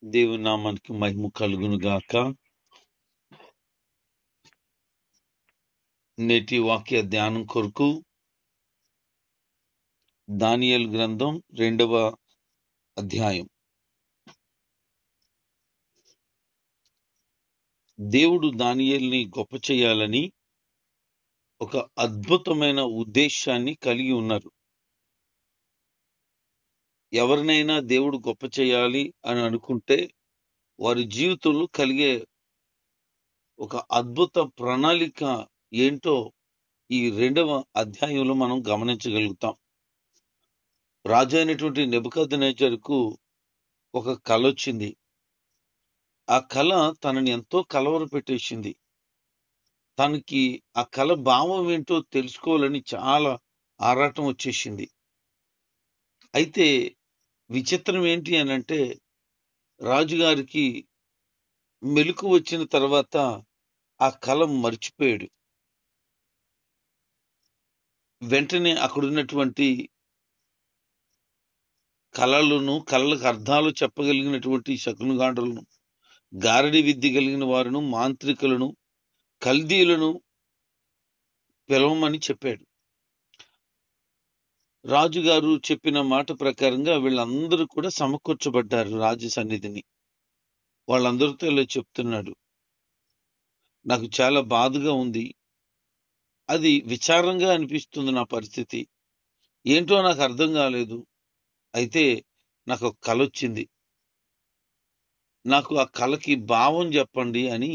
దేవుని నామానికి మహిమ కలుగును గాక. నేటి వాక్య ధ్యానం కొరకు దానియేలు గ్రంథం 2వ అధ్యాయం. దేవుడు దానియేలుని గొప్ప చేయాలని ఒక అద్భుతమైన ఉద్దేశాన్ని కలిగి ఉన్నారు. ఎవరినైనా దేవుడు గొప్ప చేయాలి అని అనుకుంటే వారి జీవితంలో కలిగే ఒక అద్భుత ప్రణాళిక ఏంటో ఈ 2వ అధ్యాయంలో మనం గమనించగలుగుతాం. రాజు అయినటువంటి నెబుకద్నెజరుకు ఒక కల వచ్చింది. ఆ కళ తనని ఎంతో కలవరపెట్టేసింది. తనకి ఆ కళ భావం ఏంటో తెలుసుకోవాలని చాలా ఆరాటం వచ్చేసింది. అయితే విచిత్రం ఏంటి అనంటే, రాజుగారికి మెలకు వచ్చిన తర్వాత ఆ కళ మర్చిపోయాడు. వెంటనే అక్కడున్నటువంటి కళలకు అర్థాలు చెప్పగలిగినటువంటి శకునగాండ్రులను, గారడి విద్య కలిగిన వారును, మాంత్రికులను, కల్దీలను పిలవమని చెప్పాడు. రాజుగారు చెప్పిన మాట ప్రకారంగా వీళ్ళందరూ కూడా సమకూర్చబడ్డారు రాజు సన్నిధిని. వాళ్ళందరితో ఇలా చెప్తున్నాడు, నాకు చాలా బాధగా ఉంది, అది విచారంగా అనిపిస్తుంది, నా పరిస్థితి ఏంటో నాకు అర్థం కాలేదు. అయితే నాకు ఒక కల వచ్చింది, నాకు ఆ కళకి భావం చెప్పండి అని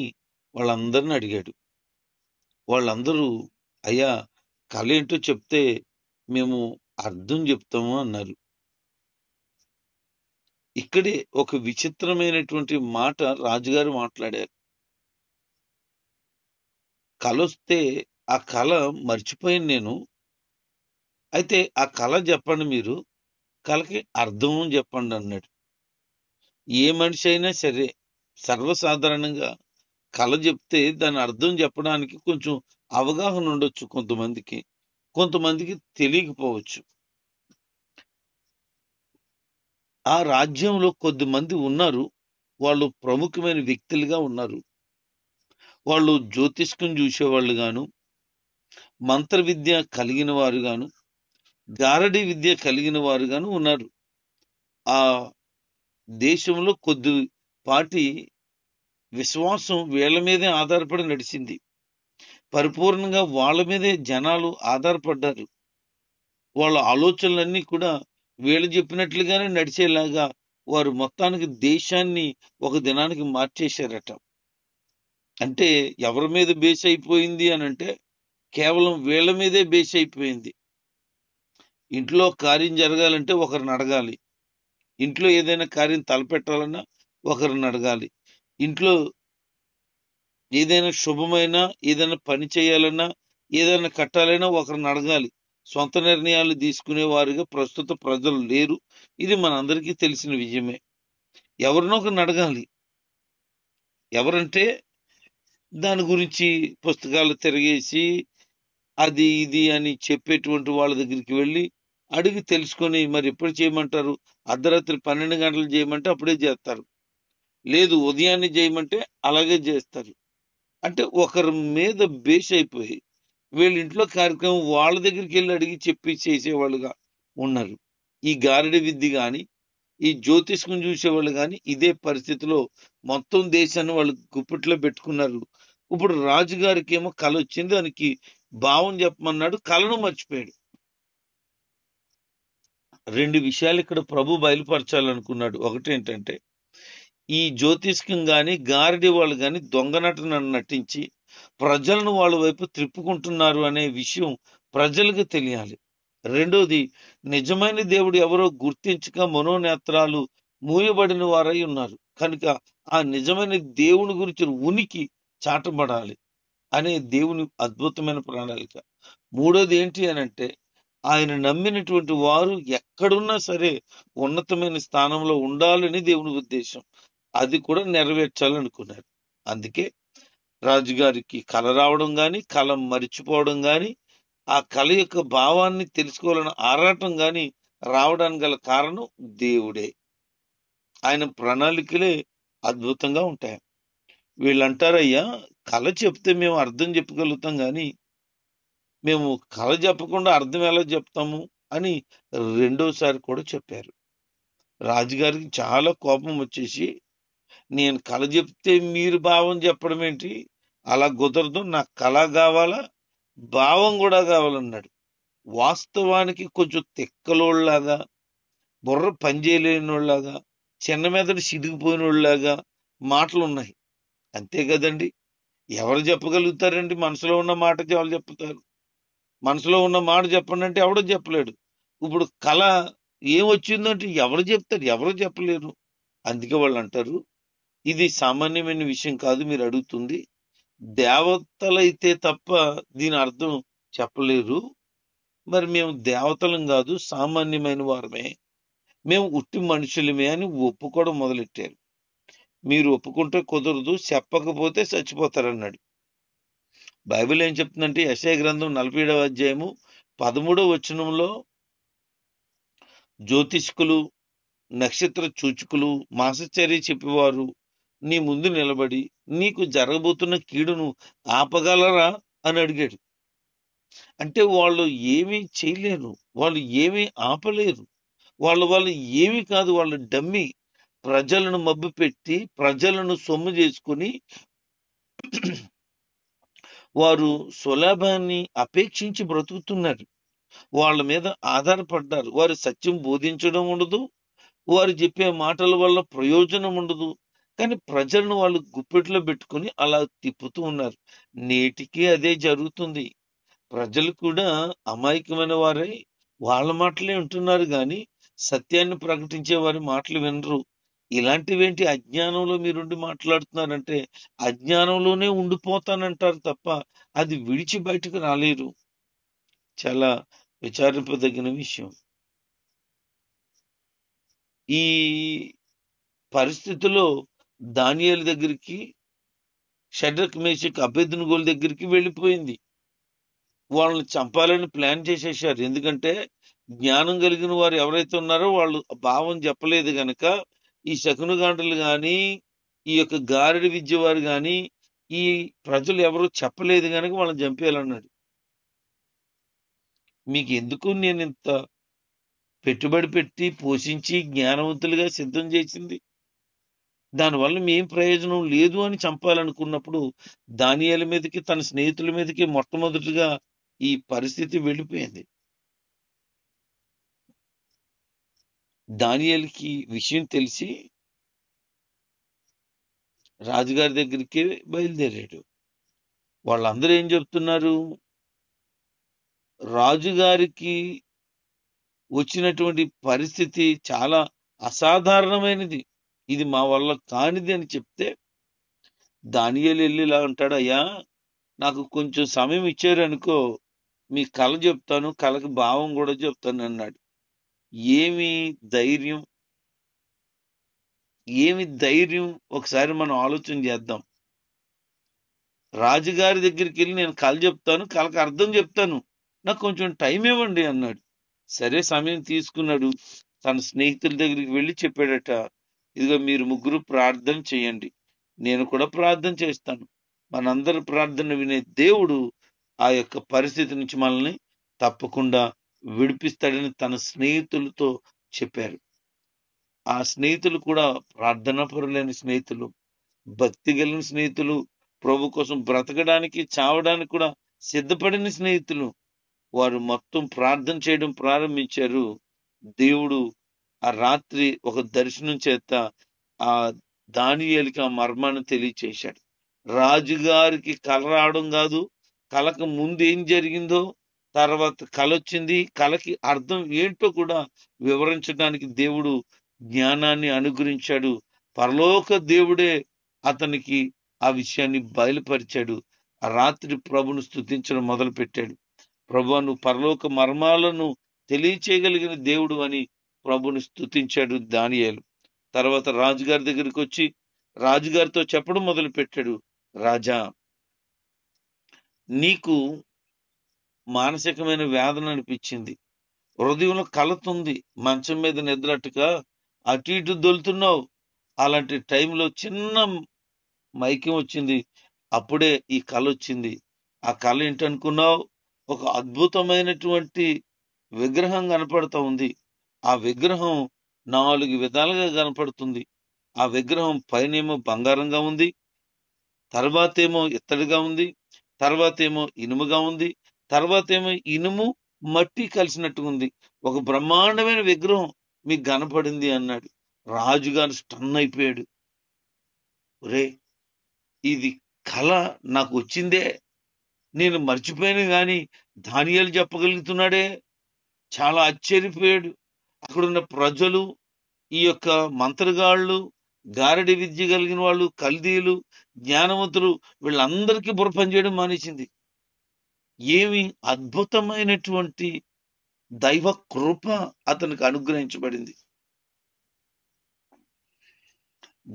వాళ్ళందరిని అడిగాడు. వాళ్ళందరూ, అయ్యా, కళ ఏంటో చెప్తే మేము అర్థం చెప్తాము అన్నారు. ఇక్కడే ఒక విచిత్రమైనటువంటి మాట రాజుగారు మాట్లాడారు. కళ వస్తే ఆ కళ మర్చిపోయాను నేను, అయితే ఆ కళ చెప్పండి, మీరు కళకి అర్థం చెప్పండి అన్నాడు. ఏ మనిషి అయినా సరే సర్వసాధారణంగా కళ చెప్తే దాని అర్థం చెప్పడానికి కొంచెం అవగాహన ఉండొచ్చు కొంతమందికి, కొంతమందికి తెలియకపోవచ్చు. ఆ రాజ్యంలో కొద్దిమంది ఉన్నారు, వాళ్ళు ప్రముఖమైన వ్యక్తులుగా ఉన్నారు. వాళ్ళు జ్యోతిష్కం చూసేవాళ్ళు గాను, మంత్ర విద్య కలిగిన వారు గాను, గారడి విద్య కలిగిన వారు గాను ఉన్నారు. ఆ దేశంలో కొద్దిపాటి విశ్వాసం వీళ్ళ మీదే ఆధారపడి నడిచింది. పరిపూర్ణంగా వాళ్ళ మీదే జనాలు ఆధారపడ్డారు. వాళ్ళ ఆలోచనలన్నీ కూడా వీళ్ళు చెప్పినట్లుగానే నడిచేలాగా వారు మొత్తానికి దేశాన్ని ఒక దినానికి మార్చేశారట. అంటే ఎవరి మీద బేస్ అయిపోయింది అని అంటే కేవలం వీళ్ళ మీదే బేస్ అయిపోయింది. ఇంట్లో కార్యం జరగాలంటే ఒకరిని అడగాలి, ఇంట్లో ఏదైనా కార్యం తలపెట్టాలన్నా ఒకరిని అడగాలి, ఇంట్లో ఏదైనా శుభమైనా ఏదైనా పని చేయాలన్నా ఏదైనా కట్టాలన్నా ఒకరిని అడగాలి. సొంత నిర్ణయాలు తీసుకునే వారుగా ప్రస్తుత ప్రజలు లేరు. ఇది మనందరికీ తెలిసిన విషయమే. ఎవరినో ఒకరిని అడగాలి. ఎవరంటే దాని గురించి పుస్తకాలు తిరగేసి అది ఇది అని చెప్పేటువంటి వాళ్ళ దగ్గరికి వెళ్ళి అడిగి తెలుసుకొని, మరి ఎప్పుడు చేయమంటారు? అర్ధరాత్రి 12 గంటలు చేయమంటే అప్పుడే చేస్తారు, లేదు ఉదయాన్నే చేయమంటే అలాగే చేస్తారు. అంటే ఒకరి మీద బేస్ అయిపోయి వీళ్ళ ఇంట్లో కార్యక్రమం వాళ్ళ దగ్గరికి వెళ్ళి అడిగి చెప్పి చేసేవాళ్ళుగా ఉన్నారు. ఈ గారడి విద్య గాని, ఈ జ్యోతిష్కం చూసేవాళ్ళు గాని ఇదే పరిస్థితిలో మొత్తం దేశాన్ని వాళ్ళు గుప్పిట్లో పెట్టుకున్నారు. ఇప్పుడు రాజుగారికి ఏమో కళ వచ్చింది, దానికి భావం చెప్పమన్నాడు, కళను మర్చిపోయాడు. 2 విషయాలు ఇక్కడ ప్రభు బయలుపరచాలనుకున్నాడు. ఒకటేంటంటే, ఈ జ్యోతిష్కం గాని గారడి వాళ్ళు గాని దొంగ నటన నటించి ప్రజలను వాళ్ళ వైపు త్రిప్పుకుంటున్నారు అనే విషయం ప్రజలకు తెలియాలి. రెండోది, నిజమైన దేవుడు ఎవరో గుర్తించక మనోనేత్రాలు మూయబడిన వారై ఉన్నారు కనుక ఆ నిజమైన దేవుని గురించి ఉనికి చాటబడాలి అనే దేవుని అద్భుతమైన ప్రణాళిక. మూడోది ఏంటి అనంటే, ఆయన నమ్మినటువంటి వారు ఎక్కడున్నా సరే ఉన్నతమైన స్థానంలో ఉండాలని దేవుని ఉద్దేశం. అది కూడా నెరవేర్చాలనుకున్నారు. అందుకే రాజుగారికి కల రావడం గాని, కల మరిచిపోవడం గాని, ఆ కళ యొక్క భావాన్ని తెలుసుకోవాలన్న ఆరాటం గాని రావడానికి గల కారణం దేవుడే. ఆయన ప్రణాళికలే అద్భుతంగా ఉంటాయి. వీళ్ళంటారయ్యా, కళ చెప్తే మేము అర్థం చెప్పగలుగుతాం గాని, మేము కళ చెప్పకుండా అర్థం ఎలా చెప్తాము అని రెండోసారి కూడా చెప్పారు. రాజుగారికి చాలా కోపం వచ్చేసి, నేను కళ చెప్తే మీరు భావం చెప్పడం ఏంటి? అలా కుదరదు. నాకు కళ కావాలా, భావం కూడా కావాలన్నాడు. వాస్తవానికి కొంచెం తిక్కలోళ్ళలాగా, బుర్ర పనిచేయలేనోళ్ళలాగా, చిన్న మెదడు సిడిగిపోయినోళ్ళలాగా మాటలున్నాయి. అంతే కదండి! ఎవరు చెప్పగలుగుతారండి? మనసులో ఉన్న మాట ఎవరు చెప్తారు? మనసులో ఉన్న మాట చెప్పండి అంటే ఎవడో చెప్పలేడు. ఇప్పుడు కళ ఏమొచ్చిందంటే ఎవరు చెప్తారు? ఎవరు చెప్పలేరు. అందుకే వాళ్ళు అంటారు, ఇది సామాన్యమైన విషయం కాదు మీరు అడుగుతుంది. దేవతలైతే తప్ప దీని అర్థం చెప్పలేరు. మరి మేము దేవతలం కాదు, సామాన్యమైన వారమే. మేము ఉట్టి మనుషులమే అని ఒప్పుకోవడం మొదలెట్టారు. మీరు ఒప్పుకుంటే కుదరదు, చెప్పకపోతే చచ్చిపోతారన్నాడు. బైబిల్ ఏం చెప్తుందంటే యెషయా గ్రంథం 47వ అధ్యాయము 13వ వచనంలో, జ్యోతిష్కులు, నక్షత్ర సూచకులు, మాసచర్య చెప్పేవారు నీ ముందు నిలబడి నీకు జరగబోతున్న కీడును ఆపగలరా అని అడిగాడు. అంటే వాళ్ళు ఏమీ చేయలేరు, వాళ్ళు ఏమీ ఆపలేరు, వాళ్ళు ఏమీ కాదు, వాళ్ళు డమ్మి. ప్రజలను మభ్యపెట్టి ప్రజలను సొమ్ము చేసుకుని వారు సులభాన్ని అపేక్షించి బ్రతుకుతున్నారు. వాళ్ళ మీద ఆధారపడ్డారు. వారు సత్యం బోధించడం ఉండదు, వారు చెప్పే మాటల వల్ల ప్రయోజనం ఉండదు. కానీ ప్రజలను వాళ్ళు గుప్పెట్లో పెట్టుకుని అలా తిప్పుతూ ఉన్నారు. నేటికి అదే జరుగుతుంది. ప్రజలు కూడా అమాయకమైన వారై వాళ్ళ మాటలే వింటున్నారు గాని సత్యాన్ని ప్రకటించే వారి మాటలు వినరు. ఇలాంటివేంటి, అజ్ఞానంలో మీరుండి మాట్లాడుతున్నారంటే అజ్ఞానంలోనే ఉండిపోతానంటారు తప్ప అది విడిచి బయటకు రాలేరు. చాలా విచారింపదగిన విషయం. ఈ పరిస్థితిలో దానియేలు దగ్గరికి, షడ్రక్, మేషక్, అబేద్నెగోల దగ్గరికి వెళ్ళిపోయింది. వాళ్ళని చంపాలని ప్లాన్ చేసేసారు. ఎందుకంటే జ్ఞానం కలిగిన వారు ఎవరైతే ఉన్నారో వాళ్ళు భావం చెప్పలేదు గనక, ఈ శకునగాండ్రులు గాని, ఈ యొక్క గారడి విద్య వారు గాని, ఈ ప్రజలు ఎవరు చెప్పలేదు గనక వాళ్ళని చంపేయాలన్నాడు. మీకు ఎందుకు నేను ఇంత పెట్టుబడి పెట్టి పోషించి జ్ఞానవంతులుగా సిద్ధం చేసింది, దానివల్ల ఏం ప్రయోజనం లేదు అని చంపాలనుకున్నప్పుడు దానియేలు మీదకి, తన స్నేహితుల మీదకి మొట్టమొదటిగా ఈ పరిస్థితి వెళ్ళిపోయింది. దానియేలుకి విషయం తెలిసి రాజుగారి దగ్గరికి బయలుదేరాడు. వాళ్ళందరూ ఏం చెప్తున్నారు? రాజుగారికి వచ్చినటువంటి పరిస్థితి చాలా అసాధారణమైనది, ఇది మా వల్ల కానిది అని చెప్తే, దానియేలు వెళ్ళి ఇలా అంటాడు, అయ్యా నాకు కొంచెం సమయం ఇచ్చారనుకో, మీ కళ చెప్తాను, కళకి భావం కూడా చెప్తాను అన్నాడు. ఏమి ధైర్యం, ఏమి ధైర్యం! ఒకసారి మనం ఆలోచన చేద్దాం. రాజుగారి దగ్గరికి వెళ్ళి నేను కళ చెప్తాను, కళకి అర్థం చెప్తాను, నాకు కొంచెం టైం ఇవ్వండి అన్నాడు. సరే సమయం తీసుకున్నాడు. తన స్నేహితుల దగ్గరికి వెళ్ళి చెప్పాడట, ఇదిగో మీరు ముగ్గురు ప్రార్థన చేయండి, నేను కూడా ప్రార్థన చేస్తాను. మనందరి ప్రార్థన వినే దేవుడు ఆ యొక్క పరిస్థితి నుంచి మనల్ని తప్పకుండా విడిపిస్తాడని తన స్నేహితులతో చెప్పారు. ఆ స్నేహితులు కూడా ప్రార్థనా పరులైన స్నేహితులు, భక్తి కలిగిన స్నేహితులు, ప్రభు కోసం బ్రతకడానికి, చావడానికి కూడా సిద్ధపడిన స్నేహితులు. వారు మొత్తం ప్రార్థన చేయడం ప్రారంభించారు. దేవుడు ఆ రాత్రి ఒక దర్శనం చేత ఆ దానియేలుకి ఆ మర్మాన్ని తెలియచేశాడు. రాజుగారికి కల రావడం కాదు, కలకు ముందు ఏం జరిగిందో, తర్వాత కల వచ్చింది, కలకి అర్థం ఏంటో కూడా వివరించడానికి దేవుడు జ్ఞానాన్ని అనుగ్రహించాడు. పరలోక దేవుడే అతనికి ఆ విషయాన్ని బయలుపరిచాడు. ఆ రాత్రి ప్రభును స్తుతించడం మొదలు పెట్టాడు. ప్రభువా, నువ్వు పరలోక మర్మాలను తెలియచేయగలిగిన దేవుడు అని ప్రభుని స్తుతించాడు దానియేలు. తర్వాత రాజుగారి దగ్గరికి వచ్చి రాజుగారితో చెప్పడం మొదలు పెట్టాడు, రాజా, నీకు మానసికమైన వేదన అనిపించింది, హృదయంలో కలత ఉంది, మంచం మీద నిద్రట్టుగా అటు ఇటు దొలుతున్నావు, అలాంటి టైంలో చిన్న మైకం వచ్చింది. అప్పుడే ఈ కళ వచ్చింది. ఆ కళ ఏంటనుకున్నావు? ఒక అద్భుతమైనటువంటి విగ్రహం కనపడతా ఉంది. ఆ విగ్రహం 4 విధాలుగా కనపడుతుంది. ఆ విగ్రహం పైనేమో బంగారంగా ఉంది, తర్వాతేమో ఇత్తడిగా ఉంది, తర్వాతేమో ఇనుముగా ఉంది, తర్వాతేమో ఇనుము మట్టి కలిసినట్టుగా ఉంది. ఒక బ్రహ్మాండమైన విగ్రహం మీకు కనపడింది అన్నాడు. రాజుగారు స్టన్ అయిపోయాడు. ఒరే, ఇది కళ నాకు వచ్చిందే, నేను మర్చిపోయాను గాని దానియేలు చెప్పగలుగుతున్నాడే. చాలా ఆశ్చర్యపోయాడు. అక్కడున్న ప్రజలు, ఈ యొక్క మంత్రగాళ్ళు, గారడి విద్య కలిగిన వాళ్ళు, కల్దీలు, జ్ఞానవంతులు, వీళ్ళందరికీ బుర్ర పనిచేయడం మానేసింది. ఏమి అద్భుతమైనటువంటి దైవ కృప అతనికి అనుగ్రహించబడింది.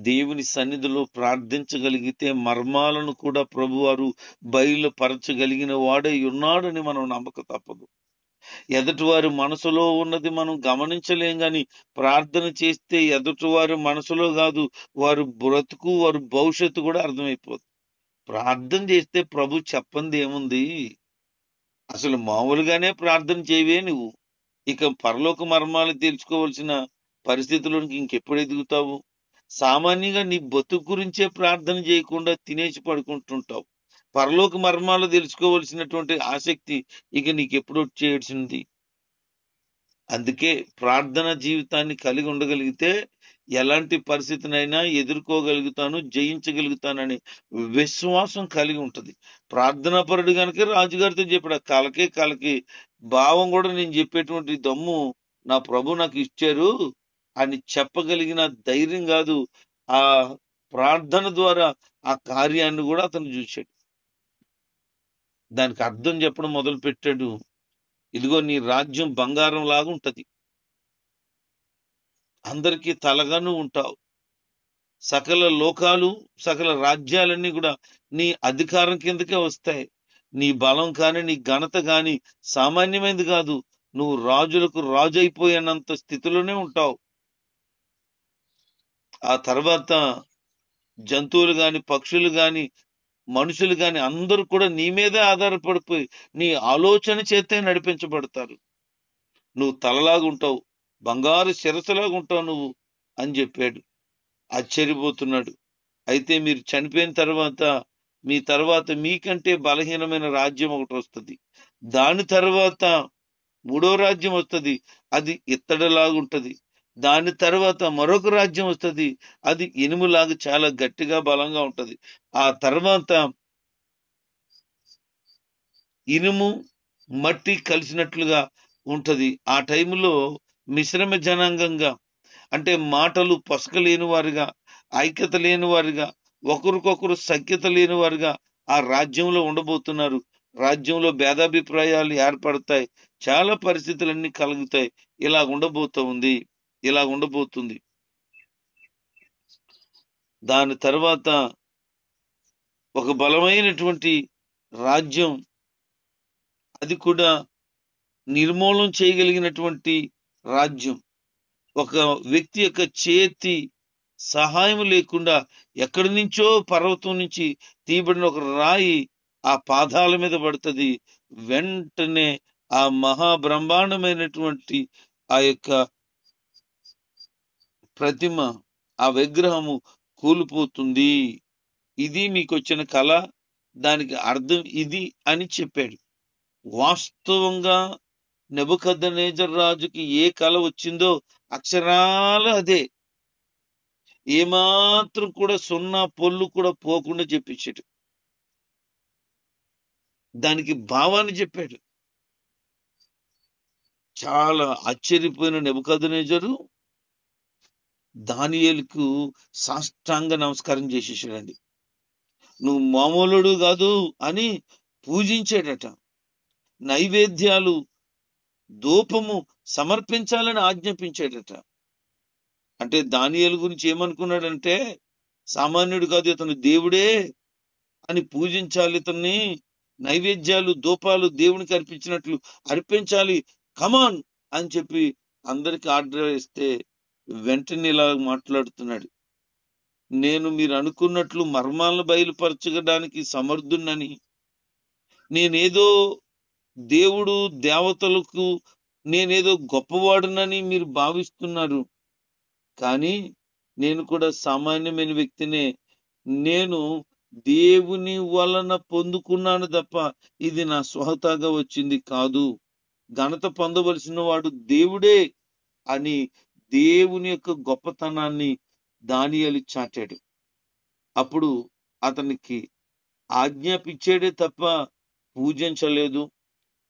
దేవుని సన్నిధిలో ప్రార్థించగలిగితే మర్మాలను కూడా ప్రభువారు బయలుపరచగలిగిన వాడై ఉన్నాడని మనం నమ్మక తప్పదు. ఎదుటివారి మనసులో ఉన్నది మనం గమనించలేం గాని ప్రార్థన చేస్తే ఎదుటివారి మనసులో కాదు, వారి బ్రతుకు, వారి భవిష్యత్తు కూడా అర్థమైపోతుంది. ప్రార్థన చేస్తే ప్రభు చెప్పంది ఏముంది? అసలు మామూలుగానే ప్రార్థన చేయవే నువ్వు, ఇక పరలోక మర్మాలు తెలుసుకోవాల్సిన పరిస్థితుల్లోనికి ఇంకెప్పుడు ఎదుగుతావు? సామాన్యంగా నీ బతుకు గురించే ప్రార్థన చేయకుండా తినేసి పడుకుంటుంటావు. పరలోక మర్మాలు తెలుసుకోవలసినటువంటి ఆసక్తి ఇక నీకెప్పుడు వచ్చేసింది? అందుకే ప్రార్థన జీవితాన్ని కలిగి ఉండగలిగితే ఎలాంటి పరిస్థితినైనా ఎదుర్కోగలుగుతాను, జయించగలుగుతానని విశ్వాసం కలిగి ఉంటది. ప్రార్థనాపరుడు గనుక రాజుగారితో చెప్పాడు. ఆ కలకి భావం కూడా నేను చెప్పేటువంటి దమ్ము నా ప్రభు నాకు ఇచ్చారు అని చెప్పగలిగిన ధైర్యం కాదు, ఆ ప్రార్థన ద్వారా ఆ కార్యాన్ని కూడా అతను చూశాడు. దానికి అర్థం చెప్పడం మొదలు పెట్టాడు. ఇదిగో నీ రాజ్యం బంగారం లాగా ఉంటది, అందరికీ తలగాను ఉంటావు, సకల లోకాలు, సకల రాజ్యాలన్నీ కూడా నీ అధికారం కిందకే వస్తాయి. నీ బలం కాని, నీ ఘనత కాని సామాన్యమైనది కాదు. నువ్వు రాజులకు రాజు అయిపోయినంత స్థితిలోనే ఉంటావు. ఆ తర్వాత జంతువులు గాని, పక్షులు గాని, మనుషులు గాని అందరూ కూడా నీ మీదే ఆధారపడిపోయి నీ ఆలోచన చేతే నడిపించబడతారు. నువ్వు తలలాగా ఉంటావు, బంగారు శిరస్సులాగా ఉంటావు నువ్వు అని చెప్పాడు. ఆశ్చర్యపోతున్నాడు. అయితే మీరు చనిపోయిన తర్వాత మీ తర్వాత మీకంటే బలహీనమైన రాజ్యం ఒకటి వస్తుంది. దాని తర్వాత 3వ రాజ్యం వస్తుంది, అది ఇత్తడిలాగుంటది. దాని తర్వాత మరొక రాజ్యం వస్తుంది, అది ఇనుములాగా చాలా గట్టిగా బలంగా ఉంటది. ఆ తర్వాత ఇనుము మట్టి కలిసినట్లుగా ఉంటది. ఆ టైంలో మిశ్రమ జనాంగంగా, అంటే మాటలు పొసక లేని వారుగా, ఐక్యత లేని వారుగా, ఒకరికొకరు సఖ్యత లేని వారుగా ఆ రాజ్యంలో ఉండబోతున్నారు. రాజ్యంలో భేదాభిప్రాయాలు ఏర్పడతాయి, చాలా పరిస్థితులన్నీ కలుగుతాయి. ఇలా ఉండబోతుంది. దాని తర్వాత ఒక బలమైనటువంటి రాజ్యం, అది కూడా నిర్మూలన చేయగలిగినటువంటి రాజ్యం. ఒక వ్యక్తి యొక్క చేతి సహాయం లేకుండా ఎక్కడి నుంచో పర్వతం నుంచి తీయబడిన ఒక రాయి ఆ పాదాల మీద పడుతుంది. వెంటనే ఆ మహాబ్రహ్మాండమైనటువంటి ఆ యొక్క ప్రతిమ, ఆ విగ్రహము కూలిపోతుంది. ఇది మీకు వచ్చిన కళ, దానికి అర్థం ఇది అని చెప్పాడు. వాస్తవంగా నెబుకద్నెజర్ రాజుకి ఏ కళ వచ్చిందో అక్షరాల అదే, ఏమాత్రం కూడా సున్నా పొల్లు కూడా పోకుండా చెప్పించాడు. దానికి భావాన్ని చెప్పాడు. చాలా ఆశ్చర్యపోయిన నెబుకద్నెజరు దానియేలుకు సాష్టాంగ నమస్కారం చేసేసాడండి. నువ్వు మామూలుడు కాదు అని పూజించాడట. నైవేద్యాలు, ధూపము సమర్పించాలని ఆజ్ఞాపించాడట. అంటే దానియేలు గురించి ఏమనుకున్నాడంటే, సామాన్యుడు కాదు, ఇతను దేవుడే అని పూజించాలి, ఇతన్ని నైవేద్యాలు, ధూపాలు దేవునికి అర్పించినట్లు అర్పించాలి, కమాన్ అని చెప్పి అందరికి ఆర్డర్ ఇస్తే వెంటనే ఇలా మాట్లాడుతున్నాడు. నేను మీరు అనుకున్నట్లు మర్మాలను బయలుపరచడానికి సమర్థున్నని, నేనేదో దేవుడు దేవతలకు నేనేదో గొప్పవాడునని మీరు భావిస్తున్నారు. కానీ నేను కూడా సామాన్యమైన వ్యక్తినే. నేను దేవుని వలన పొందుకున్నాను తప్ప ఇది నా స్వహతాగా వచ్చింది కాదు. ఘనత పొందవలసిన వాడు దేవుడే అని దేవుని యొక్క గొప్పతనాన్ని దానియేలు చాటాడు. అప్పుడు అతనికి ఆజ్ఞాపించాడే తప్ప పూజించలేదు.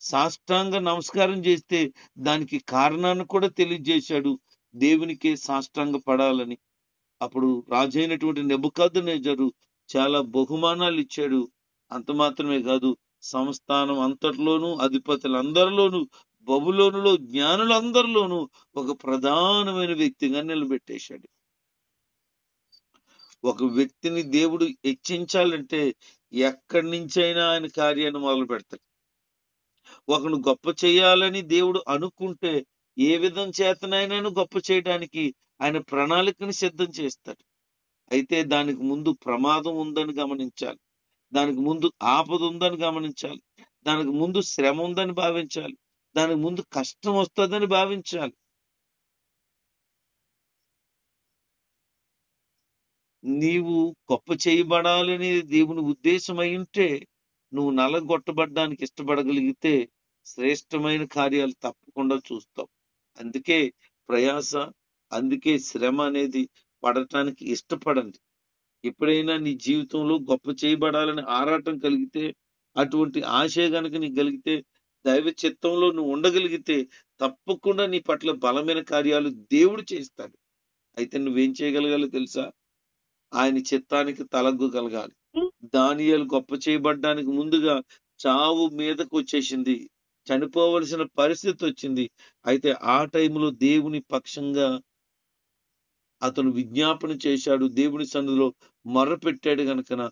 సాష్టాంగ నమస్కారం చేస్తే దానికి కారణాన్ని కూడా తెలియజేశాడు, దేవునికే సాష్టాంగ పడాలని. అప్పుడు రాజైనటువంటి నెబుకద్నెజరు చాలా బహుమానాలు ఇచ్చాడు. అంత మాత్రమే కాదు, సంస్థానం అంతట్లోనూ అధిపతులందరిలోనూ బబులోనులో జ్ఞానులందరిలోనూ ఒక ప్రధానమైన వ్యక్తిగా నిలబెట్టేశాడు. ఒక వ్యక్తిని దేవుడు హెచ్చించాలంటే ఎక్కడి నుంచైనా ఆయన కార్యాన్ని మొదలు పెడతాడు. ఒకను గొప్ప చేయాలని దేవుడు అనుకుంటే ఏ విధం చేతనైనాను గొప్ప చేయడానికి ఆయన ప్రణాళికని సిద్ధం చేస్తాడు. అయితే దానికి ముందు ప్రమాదం ఉందని గమనించాలి, దానికి ముందు ఆపద ఉందని గమనించాలి, దానికి ముందు శ్రమ ఉందని భావించాలి, దానికి ముందు కష్టం వస్తుందని భావించాలి. నీవు గొప్ప చేయబడాలని దేవుని ఉద్దేశం అయి ఉంటే, నువ్వు నలగొట్టబడ్డానికి ఇష్టపడగలిగితే శ్రేష్టమైన కార్యాలు తప్పకుండా చూస్తావు. అందుకే ప్రయాస, అందుకే శ్రమ అనేది పడటానికి ఇష్టపడండి. ఎప్పుడైనా నీ జీవితంలో గొప్ప చేయబడాలని ఆరాటం కలిగితే, అటువంటి ఆశ గనుక నీకు కలిగితే, దైవ చిత్తంలో నువ్వు ఉండగలిగితే తప్పకుండా నీ పట్ల బలమైన కార్యాలు దేవుడు చేస్తాడు. అయితే నువ్వేం చేయగలగాలో తెలుసా? ఆయన చిత్తానికి తలగ్గగలగాలి. దానియేలు గొప్ప చేయబడ్డానికి ముందుగా చావు మీదకు వచ్చేసింది, చనిపోవలసిన పరిస్థితి వచ్చింది. అయితే ఆ టైంలో దేవుని పక్షంగా అతను విజ్ఞాపన చేశాడు, దేవుని సన్నిధిలో మొర్రపెట్టాడు గనుకన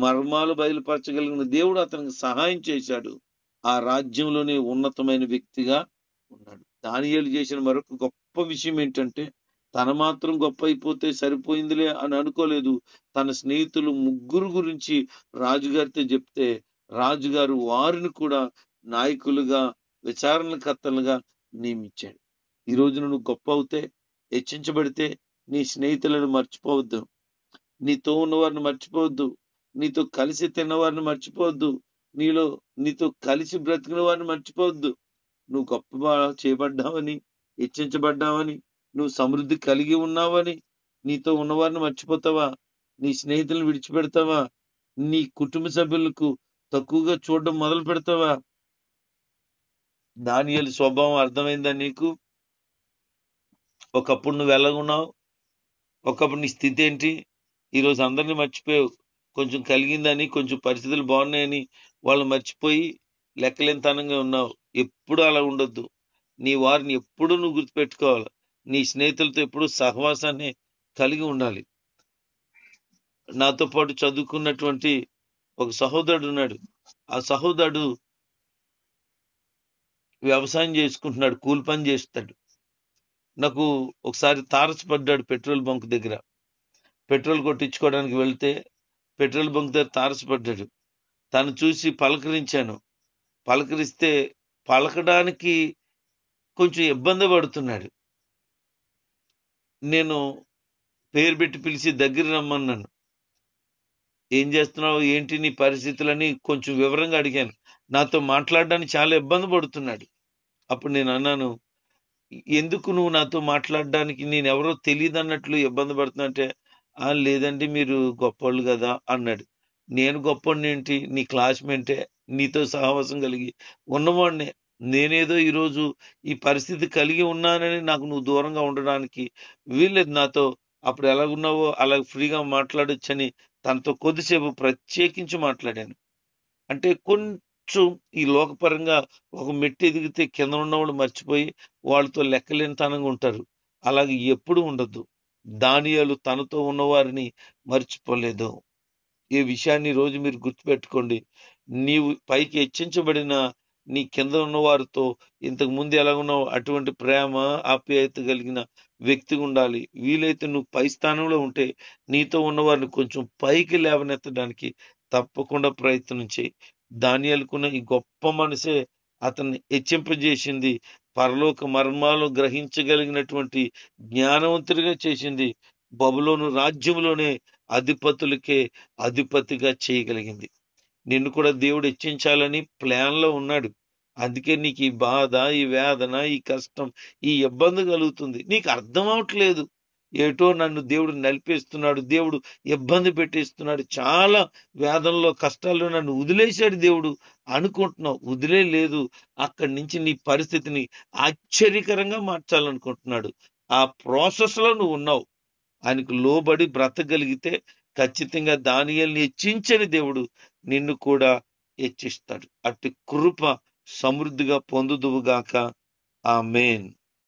మర్మాలు బయలుపరచగలిగిన దేవుడు అతనికి సహాయం చేశాడు. ఆ రాజ్యంలోనే ఉన్నతమైన వ్యక్తిగా ఉన్నాడు. దానియేలు చేసిన మరొక గొప్ప విషయం ఏంటంటే, తన మాత్రం గొప్ప అయిపోతే సరిపోయిందిలే అని అనుకోలేదు. తన స్నేహితులు ముగ్గురు గురించి రాజుగారితో చెప్తే, రాజుగారు వారిని కూడా నాయకులుగా, విచారణకర్తలుగా నియమించాడు. ఈ రోజున నువ్వు గొప్ప అవుతే, హెచ్చించబడితే నీ స్నేహితులను మర్చిపోవద్దు, నీతో ఉన్నవారిని మర్చిపోవద్దు, నీతో కలిసి తిన్నవారిని మర్చిపోవద్దు, నీతో కలిసి బ్రతికిన వారిని మర్చిపోవద్దు. నువ్వు గొప్ప చేయబడ్డావని, హెచ్చించబడ్డావని, నువ్వు సమృద్ధి కలిగి ఉన్నావని నీతో ఉన్నవారిని మర్చిపోతావా? నీ స్నేహితులను విడిచిపెడతావా? నీ కుటుంబ సభ్యులకు తక్కువగా చూడడం మొదలు పెడతావా? దానియేలు స్వభావం అర్థమైందా నీకు? ఒకప్పుడు నువ్వు ఎలాగున్నావు? ఒకప్పుడు నీ స్థితి ఏంటి? ఈరోజు అందరినీ మర్చిపోయావు. కొంచెం కలిగిందని, కొంచెం పరిస్థితులు బాగున్నాయని వాళ్ళు మర్చిపోయి లెక్కలేనితనంగా ఉన్నావు. ఎప్పుడు అలా ఉండొద్దు. నీ వారిని ఎప్పుడు నువ్వు గుర్తుపెట్టుకోవాలి. నీ స్నేహితులతో ఎప్పుడు సహవాసాన్ని కలిగి ఉండాలి. నాతో పాటు చదువుకున్నటువంటి ఒక సహోదరుడు ఉన్నాడు. ఆ సహోదరుడు వ్యవసాయం చేసుకుంటున్నాడు, కూలి పని చేస్తాడు. నాకు ఒకసారి తారసపడ్డాడు పెట్రోల్ బంక్ దగ్గర. పెట్రోల్ కొట్టించుకోవడానికి వెళ్తే పెట్రోల్ బంక్ దగ్గర తారసపడ్డాడు. తను చూసి పలకరించాను. పలకరిస్తే పలకడానికి కొంచెం ఇబ్బంది పడుతున్నాడు. నేను పేరు పెట్టి పిలిచి దగ్గర రమ్మన్నాను. ఏం చేస్తున్నావు, ఏంటి నీ పరిస్థితులని కొంచెం వివరంగా అడిగాను. నాతో మాట్లాడడానికి చాలా ఇబ్బంది పడుతున్నాడు. అప్పుడు నేను అన్నాను, ఎందుకు నువ్వు నాతో మాట్లాడడానికి, నేను ఎవరో తెలియదు అన్నట్లు ఇబ్బంది పడుతున్నా అంటే, లేదండి మీరు గొప్పోళ్ళు కదా అన్నాడు. నేను గొప్పోడిని ఏంటి? నీ క్లాస్మేటే, నీతో సహవాసం కలిగి ఉన్నవాడినే. నేనేదో ఈరోజు ఈ పరిస్థితి కలిగి ఉన్నానని నాకు నువ్వు దూరంగా ఉండడానికి వీల్లేదు. నాతో అప్పుడు ఎలాగున్నావో అలా ఫ్రీగా మాట్లాడొచ్చని తనతో కొద్దిసేపు ప్రత్యేకించి మాట్లాడాను. అంటే కొంచెం ఈ లోకపరంగా ఒక మెట్టు ఎదిగితే కింద ఉన్నవాళ్ళు మర్చిపోయి వాళ్ళతో లెక్కలేనితనంగా ఉంటారు. అలాగే ఎప్పుడు ఉండద్దు. దానియేలు తనతో ఉన్నవారిని మర్చిపోలేదు. ఈ విషయాన్ని రోజు మీరు గుర్తుపెట్టుకోండి. నీవు పైకి హెచ్చించబడిన నీ కింద ఉన్న వారితో ఇంతకు ముందు ఎలా ఉన్నావు అటువంటి ప్రేమ, ఆప్యాయత కలిగిన వ్యక్తిగా ఉండాలి. వీలైతే నువ్వు పై స్థానంలో ఉంటే నీతో ఉన్నవారిని కొంచెం పైకి లేవనెత్తడానికి తప్పకుండా ప్రయత్నం చెయ్యి. దానియేలుకున్న ఈ గొప్ప మనసే అతన్ని హెచ్చింపజేసింది. పరలోక మర్మాలు గ్రహించగలిగినటువంటి జ్ఞానవంతుడిగా చేసింది. బబులోను రాజ్యంలోనే అధిపతులకే అధిపతిగా చేయగలిగింది. నిన్ను కూడా దేవుడు హెచ్చించాలని ప్లాన్‌లో ఉన్నాడు. అందుకే నీకు ఈ బాధ, ఈ వేదన, ఈ కష్టం, ఈ ఇబ్బంది కలుగుతుంది. నీకు అర్థం అవ్వట్లేదు. ఏటో నన్ను దేవుడు నలిపేస్తున్నాడు. దేవుడు ఇబ్బంది పెట్టేస్తున్నాడు. చాలా వేదనలో, కష్టాల్లో నన్ను వదిలేశాడు దేవుడు అనుకుంటున్నావు. వదిలేయలేదు. అక్కడి నుంచి నీ పరిస్థితిని ఆశ్చర్యకరంగా మార్చాలనుకుంటున్నాడు. ఆ ప్రాసెస్‌లో నువ్వు ఉన్నావు. ఆయనకు లోబడి బ్రతకగలిగితే ఖచ్చితంగా దానియేలుని హెచ్చించని దేవుడు నిన్ను కూడా హెచ్చిస్తాడు. అట్టి కృప సమృద్ధిగా పొందుదువుగాక. ఆమేన్.